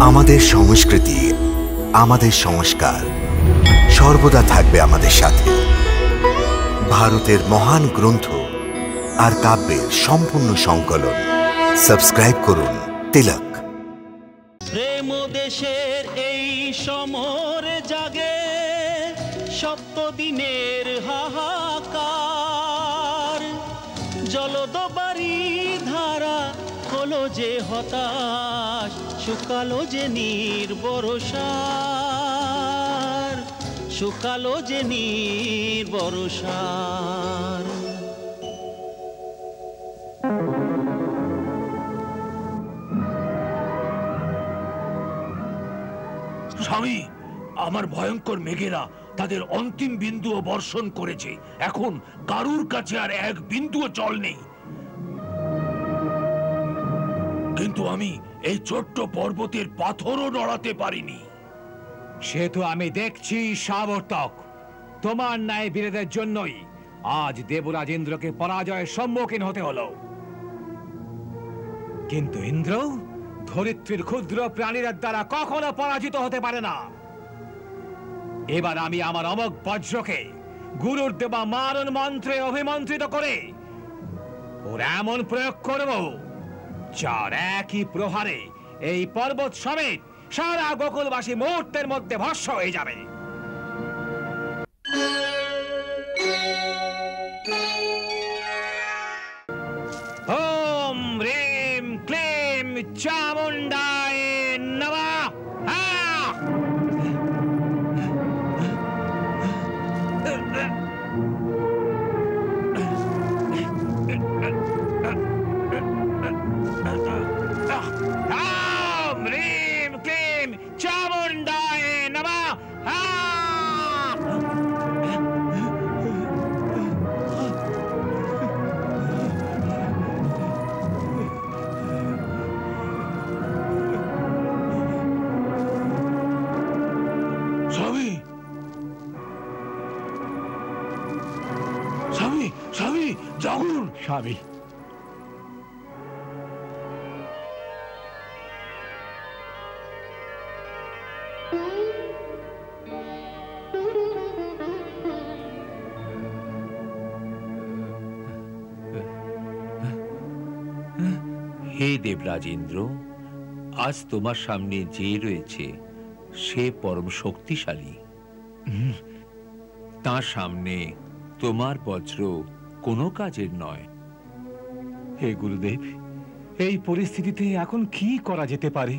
আমাদের সংস্কৃতি, আমাদের সংস্কার সর্বদা থাকবে আমাদের সাথে। ভারতের মহান গ্রন্থ আর কাব্যের সম্পূর্ণ সংকলন। সাবস্ক্রাইব করুন তিলক। প্রেম দেশের এই সমর জাগে সপ্তদিনের হাহাকার, জলদবারি ধারা হলো যে হতাশ, শুকালো যে নির্বরসার, শুকালো যে নির্বরসার। স্বামী, আমার ভয়ঙ্কর মেঘেরা তাদের অন্তিম বিন্দুও বর্ষণ করেছে। এখন কারুর কাছে আর এক বিন্দুও জল নেই। কিন্তু আমি এই ছোট্ট পর্বতের পাথরও নড়াতে পারিনি। সে তো আমি দেখছি সাবর্তক। তোমার ন্যায় বীরদের জন্যই আজ দেবরাজ ইন্দ্রকে পরাজয়ের সম্মুখীন হতে হলো। কিন্তু ইন্দ্র ধরিত্রীর ক্ষুদ্র প্রাণীদের দ্বারা কখনো পরাজিত হতে পারে না। এবার আমি আমার অমোঘ বজ্রকে গুরুর দেবা মারণ মন্ত্রে অভিমন্ত্রিত করে ওর এমন প্রয়োগ করব যার একই প্রহারে এই পর্বত সমেত সারা গোকুলবাসী মুহূর্তের মধ্যে ভস্ম হয়ে যাবে। ওম হ্রিম ক্লিম চামুণ্ডায় নমঃ। স্বামী, হে দেবরাজ ইন্দ্র, আজ তোমার সামনে যে রয়েছে সে পরম শক্তিশালী। তার সামনে তোমার বজ্র কোনো কাজের নয়। হে গুরুদেব, এই পরিস্থিতিতে এখন কি করা যেতে পারে?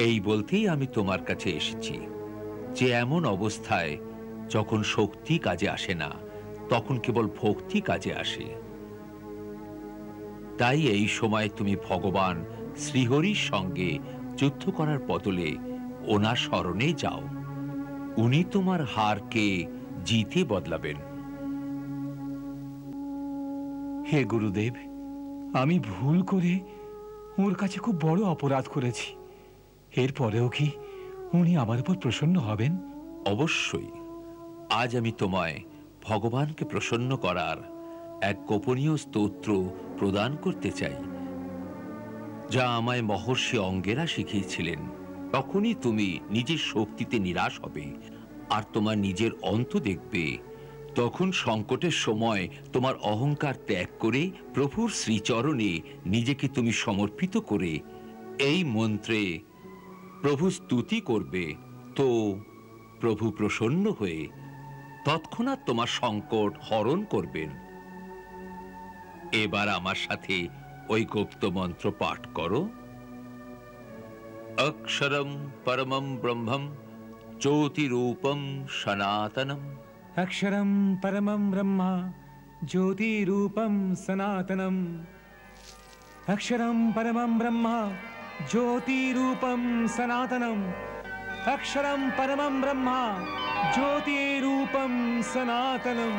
এই বলতেই আমি তোমার কাছে এসেছি যে এমন অবস্থায় যখন শক্তি কাজে আসে না, তখন কেবল ভক্তি কাজে আসে। তাই এই সময় তুমি ভগবান শ্রীহরির সঙ্গে যুদ্ধ করার বদলে ওনার শরণে যাও। উনি তোমার হারকে জিতে বদলাবেন। হে গুরুদেব, আমি ভুল করে ওর কাছে খুব বড় অপরাধ করেছি। এরপরেও কি উনি আমার উপর প্রসন্ন হবেন? অবশ্যই। আজ আমি তোমায় ভগবানকে প্রসন্ন করার এক গোপনীয় স্তোত্র প্রদান করতে চাই, যা আমায় মহর্ষি অঙ্গেরা শিখিয়েছিলেন। তখনই তুমি নিজের শক্তিতে নিরাশ হবে আর তোমার নিজের অন্ত দেখবে। তখন সংকটের সময় তোমার অহংকার ত্যাগ করে প্রভুর শ্রীচরণে নিজেকে তুমি সমর্পিত করে এই মন্ত্রে প্রভু স্তুতি করবে, তো প্রভু প্রসন্ন হয়ে তৎক্ষণাৎ তোমার সংকট হরণ করবেন। এবার আমার সাথে ওই গুপ্ত মন্ত্র পাঠ করো। অক্ষরম পরমম ব্রহ্মম জ্যোতিরূপম সনাতনম। अक्षरं परमं ब्रह्म ज्योतिरूपं सनातनम्। अक्षरं परमं ब्रह्म ज्योतिरूपं सनातनम्। अक्षरं परमं ब्रह्म ज्योतिरूपं सनातनम्।